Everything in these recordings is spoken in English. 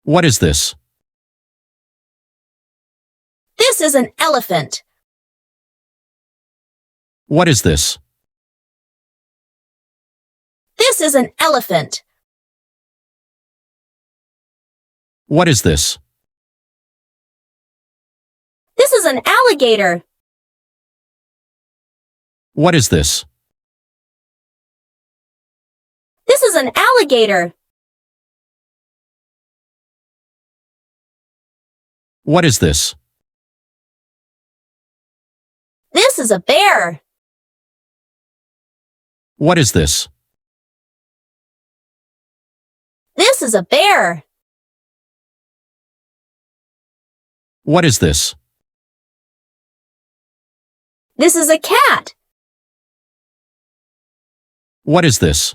What is this? This is an elephant. What is this? This is an elephant. What is this? This is an alligator. What is this? This is an alligator. What is this? This is a bear. What is this? This is a bear. What is this? This is a cat. What is this?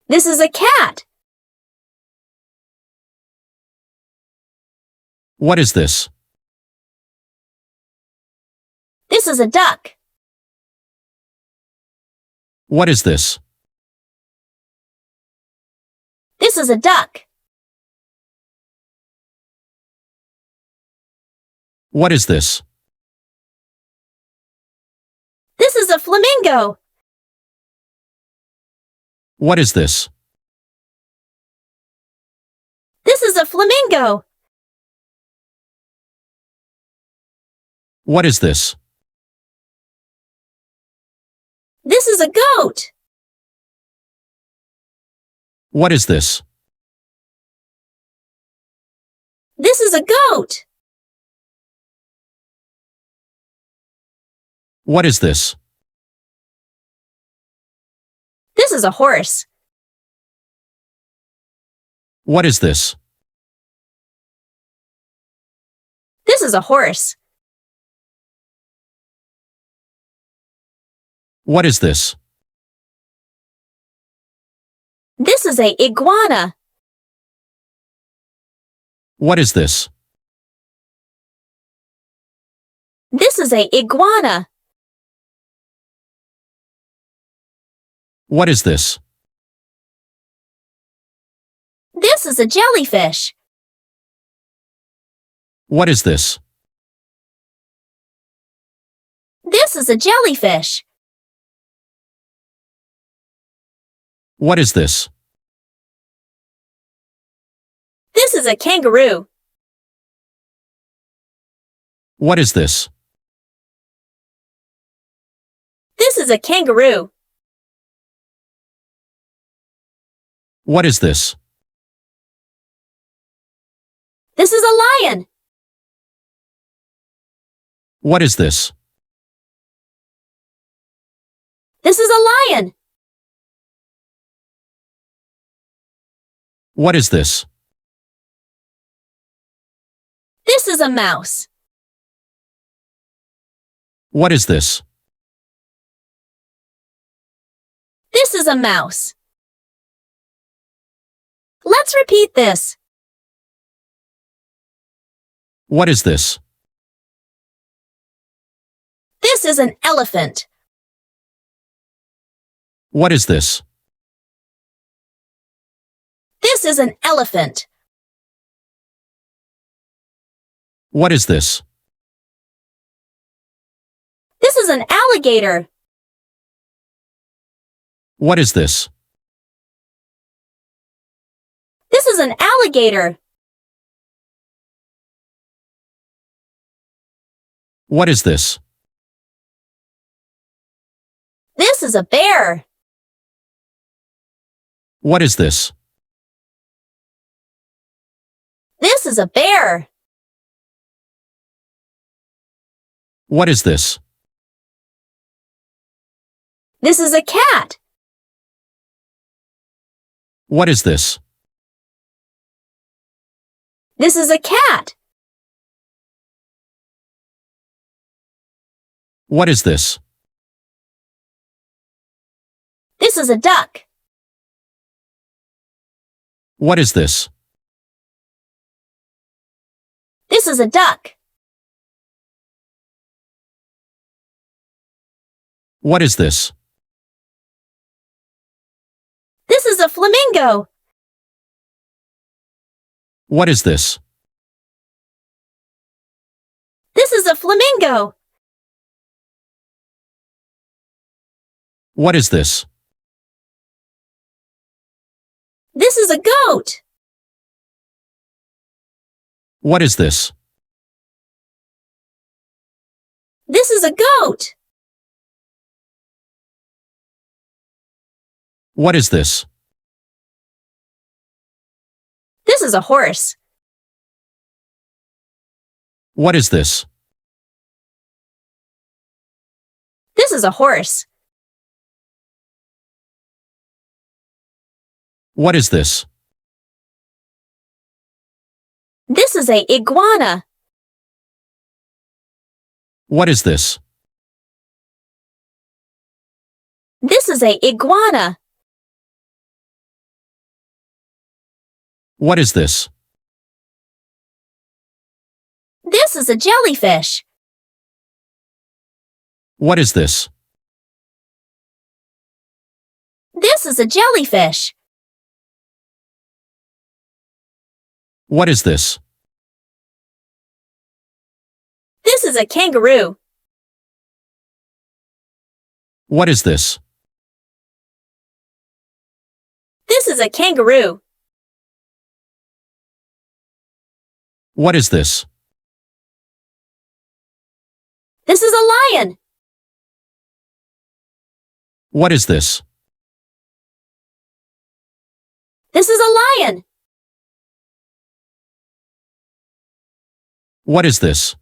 This is a cat. What is this? This is a duck. What is this? This is a duck. What is this? This is a flamingo. What is this? This is a flamingo. What is this? This is a goat. What is this? This is a goat. What is this? This is a horse. What is this? This is a horse. What is this? This is a iguana. What is this? This is a iguana. What is this? This is a jellyfish. What is this? This is a jellyfish. What is this? This is a kangaroo. What is this? This is a kangaroo. What is this? This is a lion. What is this? This is a lion. What is this? This is a mouse. What is this? This is a mouse. Let's repeat this. What is this? This is an elephant. What is this? This is an elephant. What is this? This is an alligator. What is this? This is an alligator. What is this? This is a bear. What is this? This is a bear. What is this? This is a cat. What is this? This is a cat. What is this? This is a duck. What is this? This is a duck. What is this? This is a flamingo. What is this? This is a flamingo. What is this? This is a goat. What is this? This is a goat. What is this? This is a horse. What is this? This is a horse. What is this? This is a iguana. What is this? This is a iguana. What is this? This is a jellyfish. What is this? This is a jellyfish. What is this? This is a kangaroo. What is this? This is a kangaroo. What is this? This is a lion. What is this? This is a lion. What is this?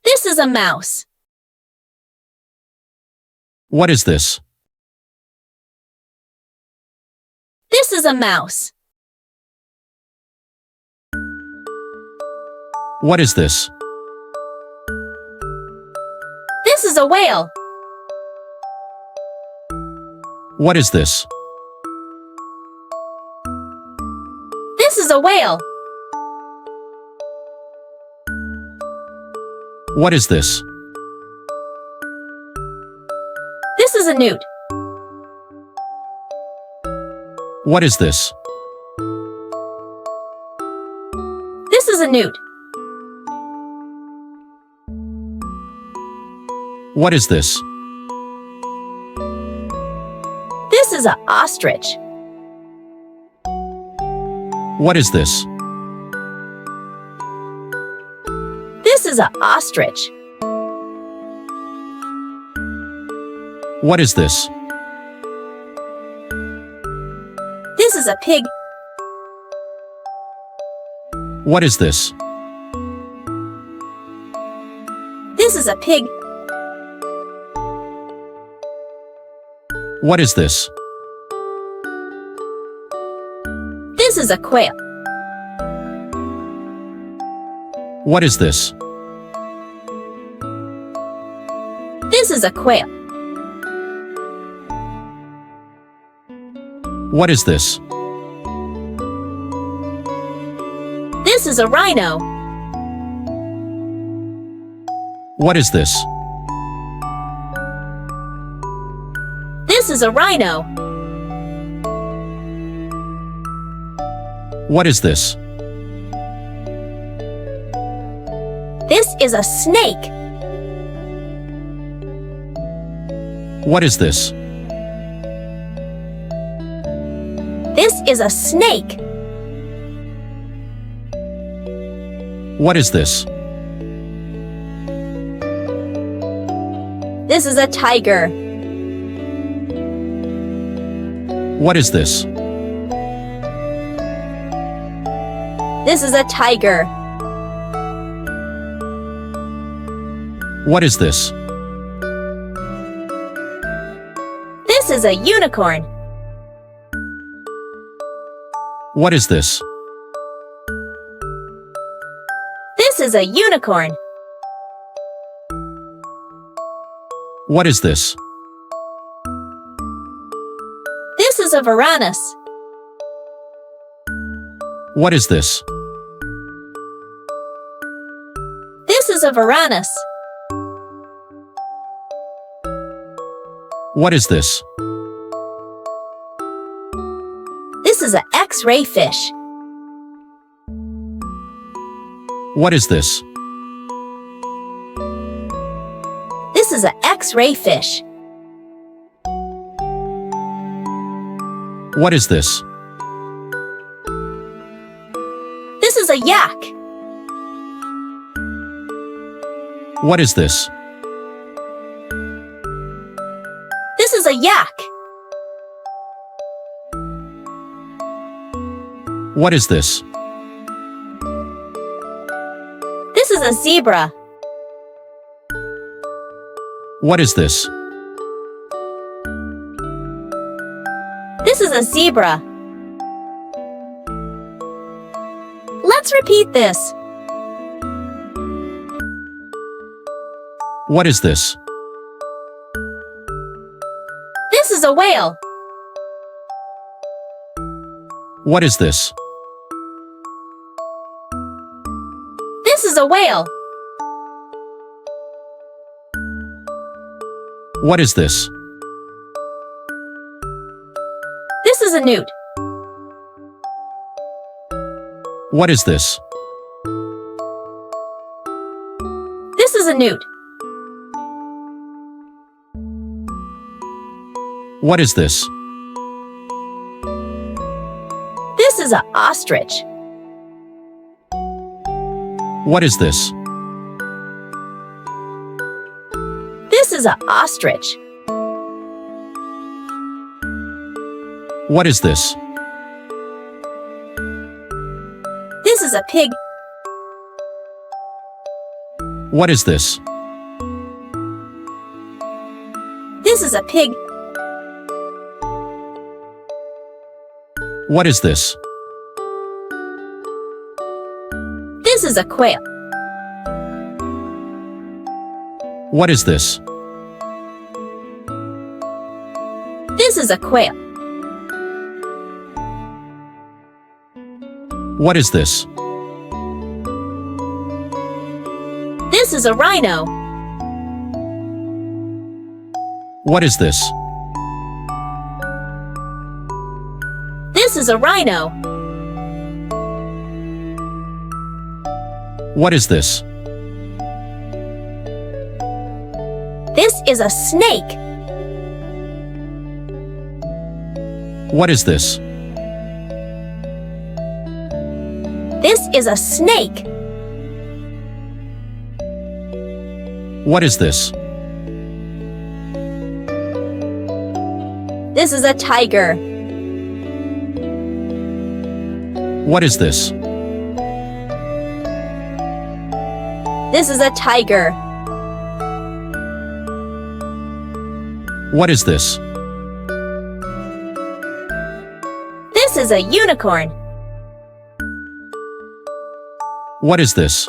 This is a mouse. What is this? This is a mouse. What is this? This is a whale. What is this? This is a whale. What is this? This is a newt. What is this? This is a newt. What is this? This is an ostrich. What is this? This is an ostrich. What is this? This is a pig. What is this? This is a pig. What is this? This is a quail. What is this? This is a quail. What is this? This is a rhino. What is this? This is a rhino. What is this? This is a snake. What is this? This is a snake. What is this? This is a tiger. What is this? This is a tiger. What is this? This is a unicorn. What is this? This is a unicorn. What is this? This is a varanus. What is this? This is a varanus. What is this? This is an X-ray fish. What is this? This is an X-ray fish. What is this? This is a yak. What is this? This is a yak. What is this? This is a zebra. What is this? This is a zebra. Let's repeat this. What is this? This is a whale. What is this? This is a whale. What is this? This is a newt. What is this? This is a newt. What is this? This is an ostrich. What is this? This is an ostrich. What is this? This is a pig. What is this? This is a pig. What is this? This is a quail. What is this? This is a quail. What is this? This is a rhino. What is this? This is a rhino. What is this? This is a snake. What is this? This is a snake. What is this? This is a tiger. What is this? This is a tiger. What is this? This is a unicorn. What is this?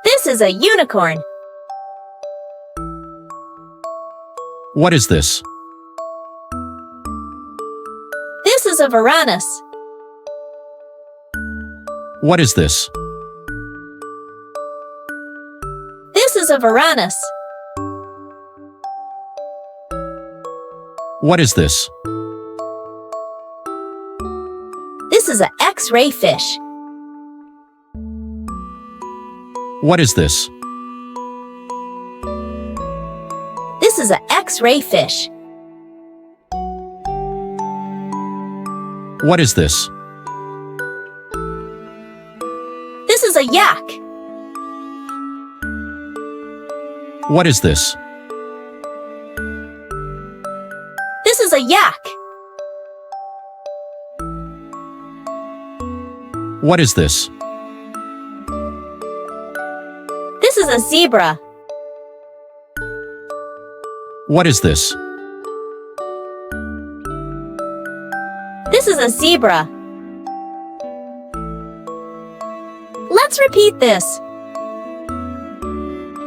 This is a unicorn. What is this? This is a varanus. What is this? This is a varanus. What is this? This is an X-ray fish. What is this? This is an X-ray fish. What is this? This is a yak. What is this? This is a yak. What is this? This is a zebra. What is this? This is a zebra. Let's repeat this.